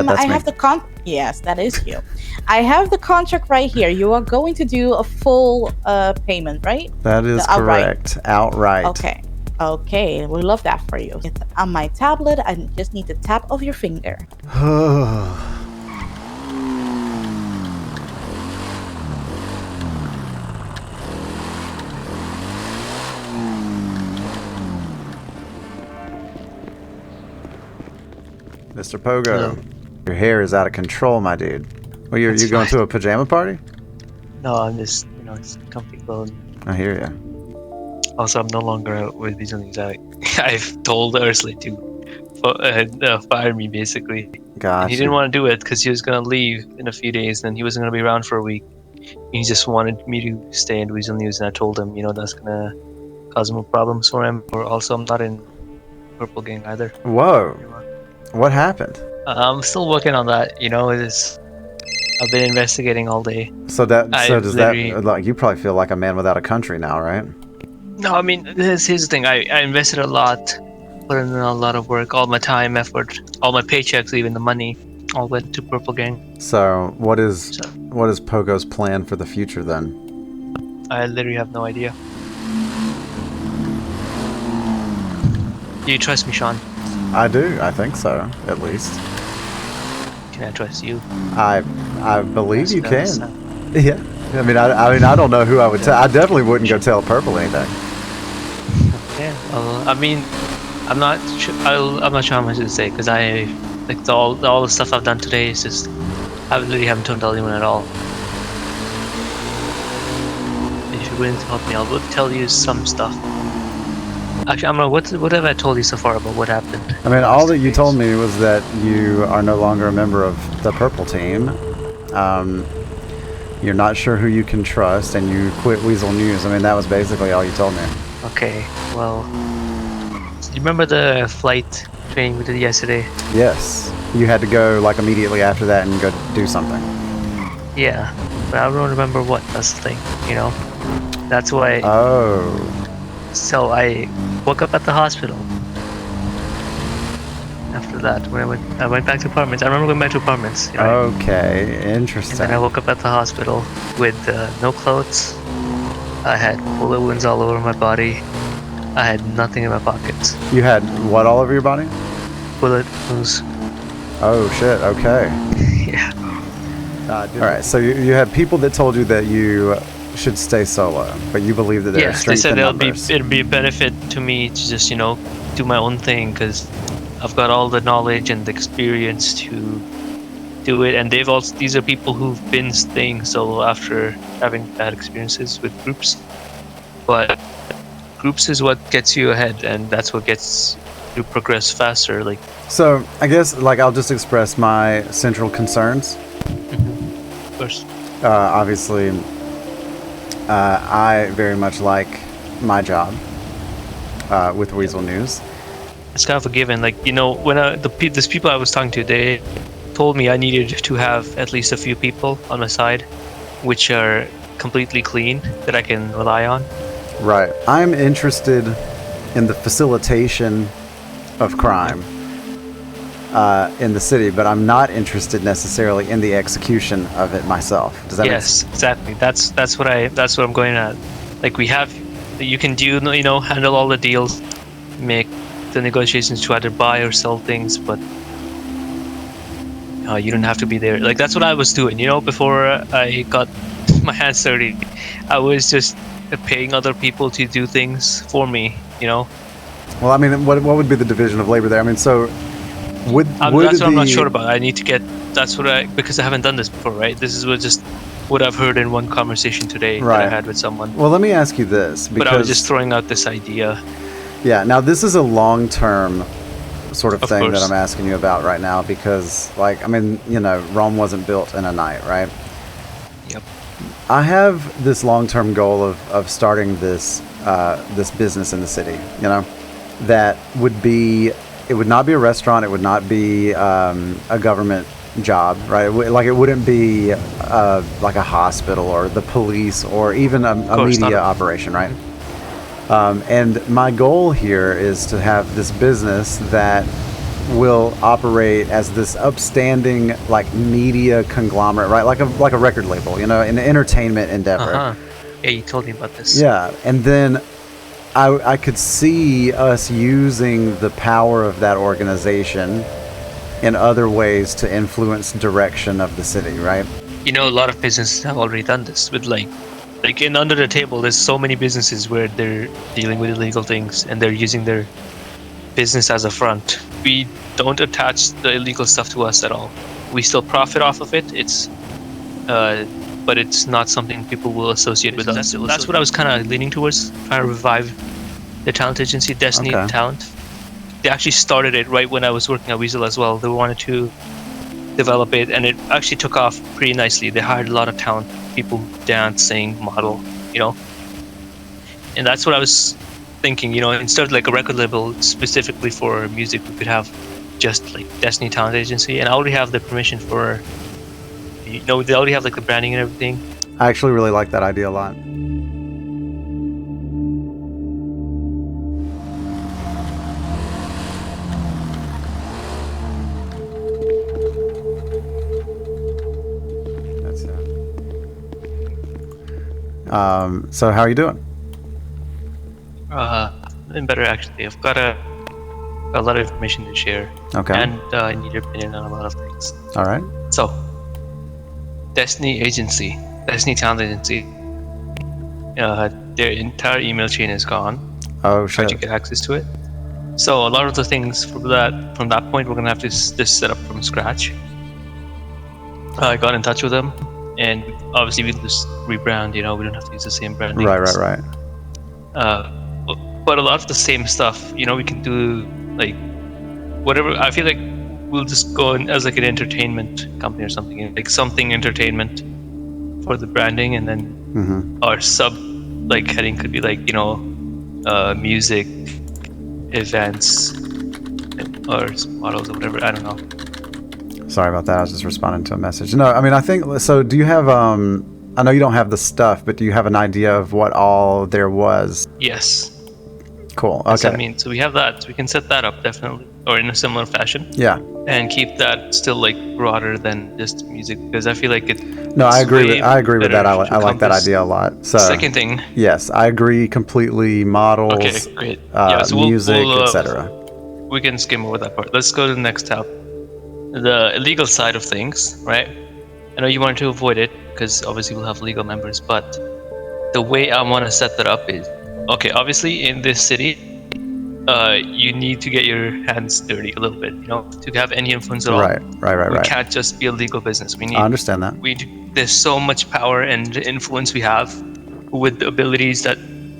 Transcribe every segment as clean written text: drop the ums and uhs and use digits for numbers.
That's I me. have the Yes, that is you. I have the contract right here. You are going to do a full payment, right? That is correct. Outright. Okay. Okay, we love that for you. It's on my tablet, I just need the tap of your finger. Mr. Pogo, Hello. your hair is out of control, my dude. Well, you're going to a pajama party? No, I'm just, it's comfy clothes. I hear ya. Also, I'm no longer out with these things. I've told Ursula to fire me, basically. Gotcha. And he didn't want to do it because he was going to leave in a few days, and he wasn't going to be around for a week. He just wanted me to stay in Weazel News, and I told him, that's going to cause more problems for him. Or also, I'm not in Purple Gang either. Whoa. What happened? I'm still working on that, I've been investigating all day. So does that, like, you probably feel like a man without a country now, right? No, I mean, here's the thing. I invested a lot, put in a lot of work, all my time, effort, all my paychecks, even the money, all went to Purple Gang. So what is Pogo's plan for the future then? I literally have no idea. Do you trust me, Sean? I do. I think so, at least. Can I trust you? I believe you can. Yeah. I mean, I don't know who I would tell. I definitely wouldn't go tell Purple anything. Yeah. Well, I mean, I'm not sure how much to say because all the stuff I've done today is just I literally haven't told anyone at all. If you're willing to help me, I'll tell you some stuff. Actually, what have I told you so far about what happened? I mean, all that you told me was that you are no longer a member of the Purple team. You're not sure who you can trust, and you quit Weazel News. I mean, that was basically all you told me. Okay, well, do you remember the flight training we did yesterday? Yes. You had to go, like, immediately after that and go do something. Yeah, but I don't remember what. That's the thing, That's why... Oh. So I woke up at the hospital. After that, when I went back to apartments. I remember going back to apartments. Okay, interesting. And then I woke up at the hospital with no clothes. I had bullet wounds all over my body. I had nothing in my pockets. You had what all over your body? Bullet wounds. Oh shit, okay. Yeah. Alright, so you had people that told you that you should stay solo, but you believe that there are strength in numbers. It'd be a benefit to me to just, do my own thing, because I've got all the knowledge and the experience to do it, and these are people who've been staying solo after having bad experiences with groups. But groups is what gets you ahead, and that's what gets you progress faster. So I guess I'll just express my central concerns. Of course. Obviously, I very much like my job with Weazel News. It's kind of a given. When these people I was talking to, they told me I needed to have at least a few people on my side, which are completely clean, that I can rely on. Right. I'm interested in the facilitation of crime in the city, but I'm not interested necessarily in the execution of it myself. Does that make sense? Yes, exactly. That's what I'm going at. You can handle all the deals, make the negotiations to either buy or sell things, but you don't have to be there. That's what I was doing, before I got my hands dirty. I was just paying other people to do things for me, Well, I mean, what would be the division of labor there? I mean, so that's what I'm not sure about. I need to get. Because I haven't done this before, right? This is what I've heard in one conversation today that I had with someone. Well, let me ask you this. But I was just throwing out this idea. Yeah. Now, this is a long-term sort of thing course. that I'm asking you about right now, because, Rome wasn't built in a night, right? Yep. I have this long-term goal of starting this business in the city. That would be. It would not be a restaurant. It would not be a government job, right? It wouldn't be like a hospital or the police or even a media operation, right? And my goal here is to have this business that will operate as this upstanding like media conglomerate, right? Like a record label, an entertainment endeavor. Yeah, you told me about this. Yeah, and then I could see us using the power of that organization in other ways to influence direction of the city, right? A lot of businesses have already done this with like in under the table. There's so many businesses where they're dealing with illegal things and they're using their business as a front. We don't attach the illegal stuff to us at all. We still profit off of it. But it's not something people will associate with us. That's what I was kind of leaning towards, trying to revive the talent agency, Destiny Talent. They actually started it right when I was working at Weazel as well. They wanted to develop it, and it actually took off pretty nicely. They hired a lot of talent people, dance, sing, model, and that's what I was thinking. Instead of like a record label specifically for music, we could have just like Destiny Talent Agency, and I already have the permission for. They already have like the branding and everything. I actually really like that idea a lot. That's it. So how are you doing? And better actually. I've got a lot of information to share. Okay. And I need your opinion on a lot of things. All right. So, Destiny Talent Agency. Their entire email chain is gone. Oh Tried shit. to get access to it. So a lot of the things from that point, we're gonna have to just set up from scratch. I got in touch with them, and obviously we just rebrand. We don't have to use the same branding. Right. But a lot of the same stuff, we can do like whatever. I feel like we'll just go in as like an entertainment company or something, like something entertainment for the branding, and then our sub like heading could be like music, events, or models or whatever. I don't know. Sorry about that. I was just responding to a message. No, I mean, I think so. Do you have I know you don't have the stuff, but do you have an idea of what all there was? Yes. Cool. So, Okay. so we have that. So we can set that up definitely, or in a similar fashion. Yeah. And keep that still like broader than just music, because I feel like it. No, I agree with that. I better like that encompass. idea a lot. So Second thing. yes, I agree completely. Models, Okay, great. So music, we'll, etc. We can skim over that part. Let's go to the next tab. The illegal side of things, right? I know you wanted to avoid it because obviously we'll have legal members, but the way I want to set that up is, okay, obviously in this city, you need to get your hands dirty a little bit, to have any influence at all. Right. We can't just be a legal business. We need. I understand that. There's so much power and influence we have with the abilities that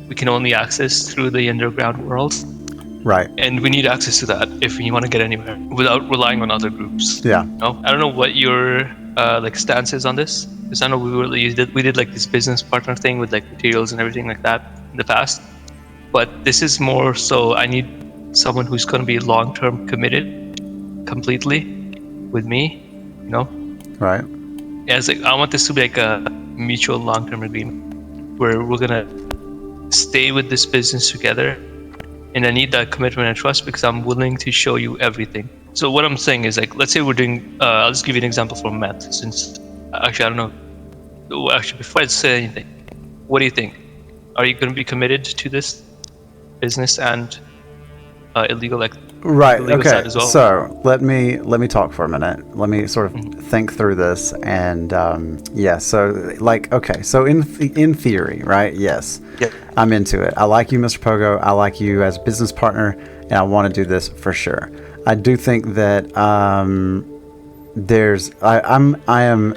we can only access through the underground world. Right. And we need access to that if we want to get anywhere without relying on other groups. Yeah. No, I don't know what your like stance is on this, because I know we did like this business partner thing with like materials and everything like that in the past. But this is more so I need someone who's going to be long-term committed completely with me, Right. As like I want this to be like a mutual long-term agreement where we're going to stay with this business together. And I need that commitment and trust because I'm willing to show you everything. So what I'm saying is, like, let's say we're doing, I'll just give you an example from Matt, since actually, I don't know. Well, actually, before I say anything, what do you think? Are you going to be committed to this business and illegal Right. illegal Okay. side as well? So let me talk for a minute. Let me sort of think through this, and yeah. So like, okay. So in theory, right? Yes. Yeah. I'm into it. I like you, Mr. Pogo. I like you as business partner, and I want to do this for sure. I do think that I am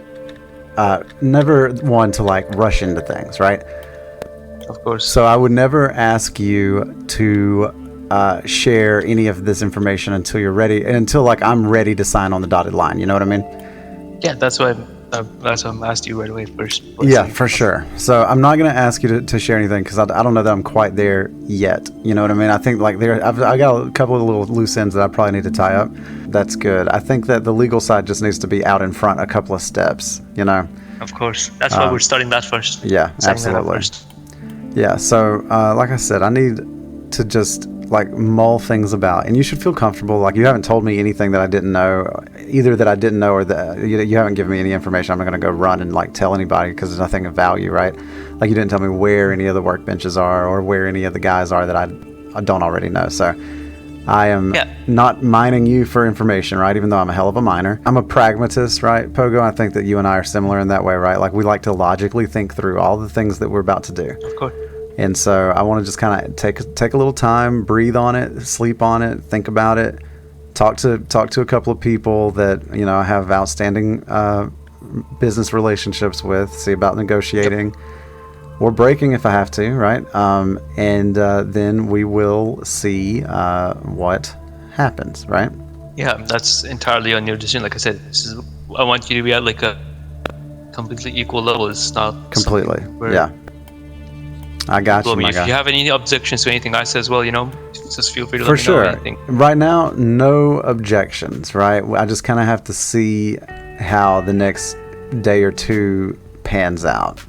never one to like rush into things, right? Of course. So I would never ask you to share any of this information until you're ready, until like I'm ready to sign on the dotted line. You know what I mean? Yeah, that's why I'm asked you right away first. Yeah, for sure. So I'm not going to ask you to share anything because I don't know that I'm quite there yet. You know what I mean? I think like I got a couple of little loose ends that I probably need to tie up. That's good. I think that the legal side just needs to be out in front a couple of steps, Of course. That's why we're starting that first. Yeah, Setting that up absolutely. first. Yeah, so like I said, I need to just like mull things about, and you should feel comfortable. Like, you haven't told me anything that I didn't know, either that I didn't know or that you haven't given me any information I'm not going to go run and like tell anybody, because there's nothing of value, right? Like, you didn't tell me where any of the workbenches are or where any of the guys are that I don't already know. So I am not mining you for information, right? Even though I'm a hell of a miner. I'm a pragmatist, right, Pogo? I think that you and I are similar in that way, right? Like, we like to logically think through all the things that we're about to do. Of course. And so I want to just kind of take a little time, breathe on it, sleep on it, think about it, talk to a couple of people that, you know, I have outstanding business relationships with, see about negotiating or breaking if I have to, right? And then we will see what happens, right? Yeah, that's entirely on your decision. Like I said, I want you to be at like a completely equal level. It's not completely. Yeah. I got you, my if guy. you have any objections to anything I say as well, you know, just feel free to For let me sure. know anything. Right now, no objections, right? I just kind of have to see how the next day or two pans out.